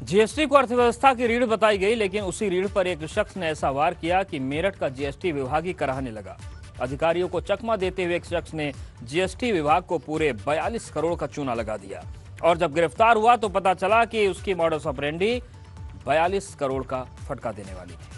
GST को अर्थव्यवस्था की रीढ़ बताई गई, लेकिन उसी रीढ़ पर एक शख्स ने ऐसा वार किया कि मेरठ का जीएसटी विभाग ही कराहने लगा। अधिकारियों को चकमा देते हुए एक शख्स ने जीएसटी विभाग को पूरे 42 करोड़ का चूना लगा दिया और जब गिरफ्तार हुआ तो पता चला कि उसकी मॉडस ऑपरेंडी 42 करोड़ का फटका देने वाली थी।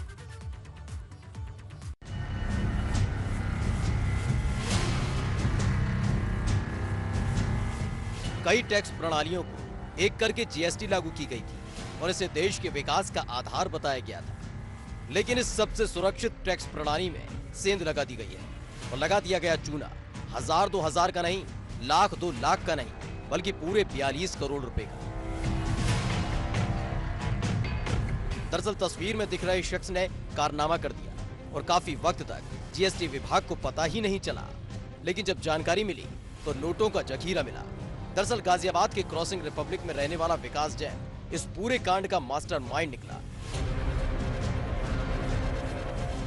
कई टैक्स प्रणालियों को एक करके जीएसटी लागू की गई थी और इसे देश के विकास का आधार बताया गया था। लेकिन इस सबसे सुरक्षित टैक्स प्रणाली में सेंध लगा दी गई है और लगा दिया गया चूना 1000-2000 का नहीं, लाख 2 लाख का नहीं, बल्कि पूरे 42 करोड़ रुपए का। दरअसल तस्वीर में दिख रहे शख्स ने कारनामा कर दिया और काफी वक्त तक जीएसटी विभाग को पता ही नहीं चला। लेकिन जब जानकारी मिली तो नोटों का जखीरा मिला। दरअसल गाजियाबाद के क्रॉसिंग रिपब्लिक में रहने वाला विकास जैन इस पूरे कांड का मास्टरमाइंड निकला।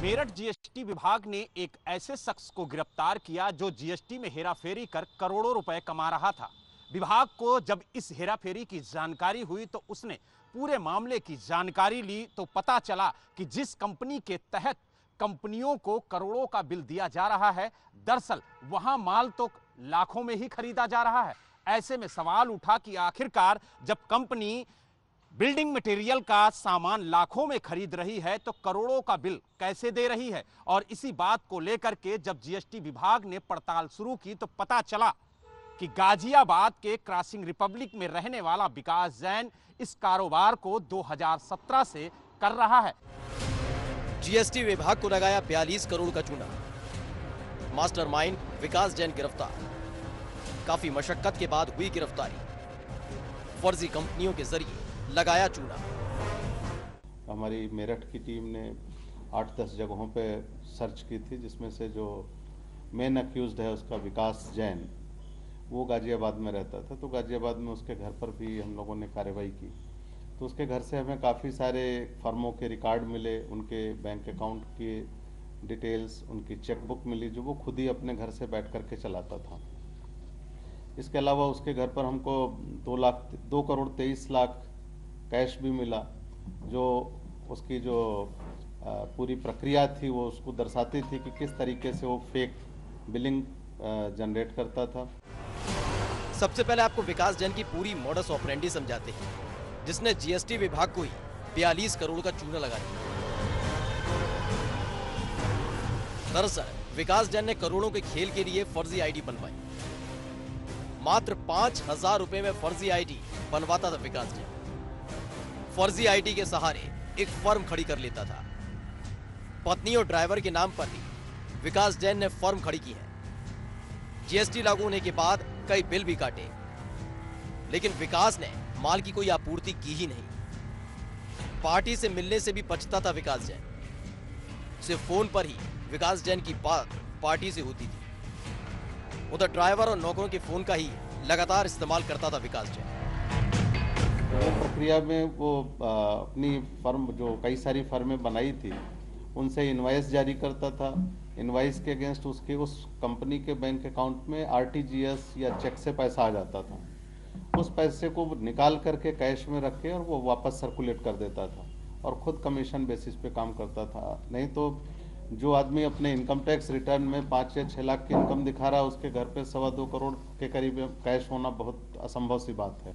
मेरठ जीएसटी विभाग ने एक ऐसे शख्स को गिरफ्तार किया जो जीएसटी में हेराफेरी कर करोड़ों रुपए कमा रहा था। विभाग को जब इस हेराफेरी की जानकारी हुई तो उसने पूरे मामले की जानकारी ली तो पता चला कि जिस कंपनी के तहत कंपनियों को करोड़ों का बिल दिया जा रहा है, दरअसल वहां माल तो लाखों में ही खरीदा जा रहा है। ऐसे में सवाल उठा कि आखिरकार जब कंपनी बिल्डिंग मटेरियल का सामान लाखों में खरीद रही है तो करोड़ों का बिल कैसे दे रही है। और इसी बात को लेकर के जब जीएसटी विभाग ने पड़ताल शुरू की तो पता चला कि गाजियाबाद के क्रॉसिंग रिपब्लिक में रहने वाला विकास जैन इस कारोबार को 2017 से कर रहा है। जीएसटी विभाग को लगाया 42 करोड़ का चूना। मास्टरमाइंड विकास जैन गिरफ्तार। काफी मशक्कत के बाद हुई गिरफ्तारी। फर्जी कंपनियों के जरिए लगाया चूना। हमारी मेरठ की टीम ने 8-10 जगहों पे सर्च की थी, जिसमें से जो मेन अक्यूज्ड है उसका विकास जैन, वो गाजियाबाद में रहता था। तो गाजियाबाद में उसके घर पर भी हम लोगों ने कार्रवाई की। तो उसके घर से हमें काफ़ी सारे फर्मों के रिकॉर्ड मिले, उनके बैंक अकाउंट की डिटेल्स, उनकी चेकबुक मिली जो वो खुद ही अपने घर से बैठ करके चलाता था। इसके अलावा उसके घर पर हमको 2 करोड़ 23 लाख कैश भी मिला, जो उसकी जो पूरी प्रक्रिया थी वो उसको दर्शाती थी कि किस तरीके से वो फेक बिलिंग जनरेट करता था। सबसे पहले आपको विकास जैन की पूरी मॉडस ऑपरेंडी समझाते हैं, जिसने जीएसटी विभाग को ही 42 करोड़ का चूना लगा दिया। दरअसल विकास जैन ने करोड़ों के खेल के लिए फर्जी आईडी बनवाई। मात्र 5000 रुपए में फर्जी आईडी बनवाता था विकास जैन। फर्जी आईडी के सहारे एक फर्म खड़ी कर लेता था। पत्नी और ड्राइवर के नाम पर ही विकास जैन ने फर्म खड़ी की है। जीएसटी लागू होने के बाद कई बिल भी काटे, लेकिन विकास ने माल की कोई आपूर्ति की ही नहीं। पार्टी से मिलने से भी बचता था विकास जैन। सिर्फ फोन पर ही विकास जैन की बात पार्टी से होती थी। उधर ड्राइवर और नौकरों के फोन का ही लगातार इस्तेमाल करता था विकास जैन। प्रक्रिया में वो अपनी फर्म जो कई सारी फर्में बनाई थी उनसे इनवॉइस जारी करता था। इनवॉइस के अगेंस्ट उसके उस कंपनी के बैंक अकाउंट में आरटीजीएस या चेक से पैसा आ जाता था। उस पैसे को निकाल करके कैश में रख के और वो वापस सर्कुलेट कर देता था और खुद कमीशन बेसिस पे काम करता था। नहीं तो जो आदमी अपने इनकम टैक्स रिटर्न में 5 या 6 लाख की इनकम दिखा रहा है, उसके घर पे 2.25 करोड़ के करीब कैश होना बहुत असंभव सी बात है।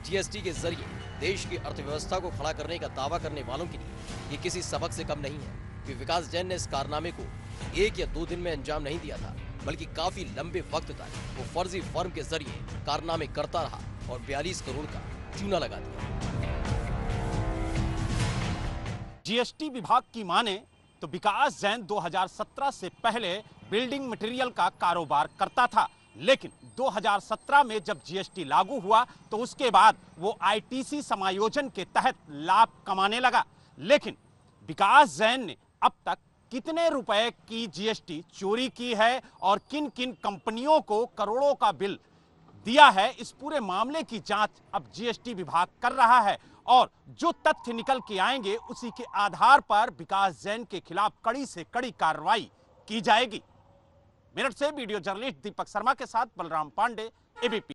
जीएसटी के जरिए देश की अर्थव्यवस्था को खड़ा करने का दावा करने वालों के लिए ये किसी सबक से कम नहीं है कि विकास जैन ने इस कारनामे को 1 या 2 दिन में अंजाम नहीं दिया था, बल्कि काफी लंबे वक्त तक वो फर्जी फर्म के जरिए कारनामे करता रहा और 42 करोड़ का चूना लगा दिया। जीएसटी विभाग की माने तो विकास जैन 2017 से पहले बिल्डिंग मटेरियल का कारोबार करता था, लेकिन 2017 में जब जीएसटी लागू हुआ तो उसके बाद वो आईटीसी समायोजन के तहत लाभ कमाने लगा। लेकिन विकास जैन ने अब तक कितने रुपए की जीएसटी चोरी की है और किन किन कंपनियों को करोड़ों का बिल दिया है, इस पूरे मामले की जांच अब जीएसटी विभाग कर रहा है और जो तथ्य निकल के आएंगे उसी के आधार पर विकास जैन के खिलाफ कड़ी से कड़ी कार्रवाई की जाएगी। मेरठ से वीडियो जर्नलिस्ट दीपक शर्मा के साथ बलराम पांडे, एबीपी।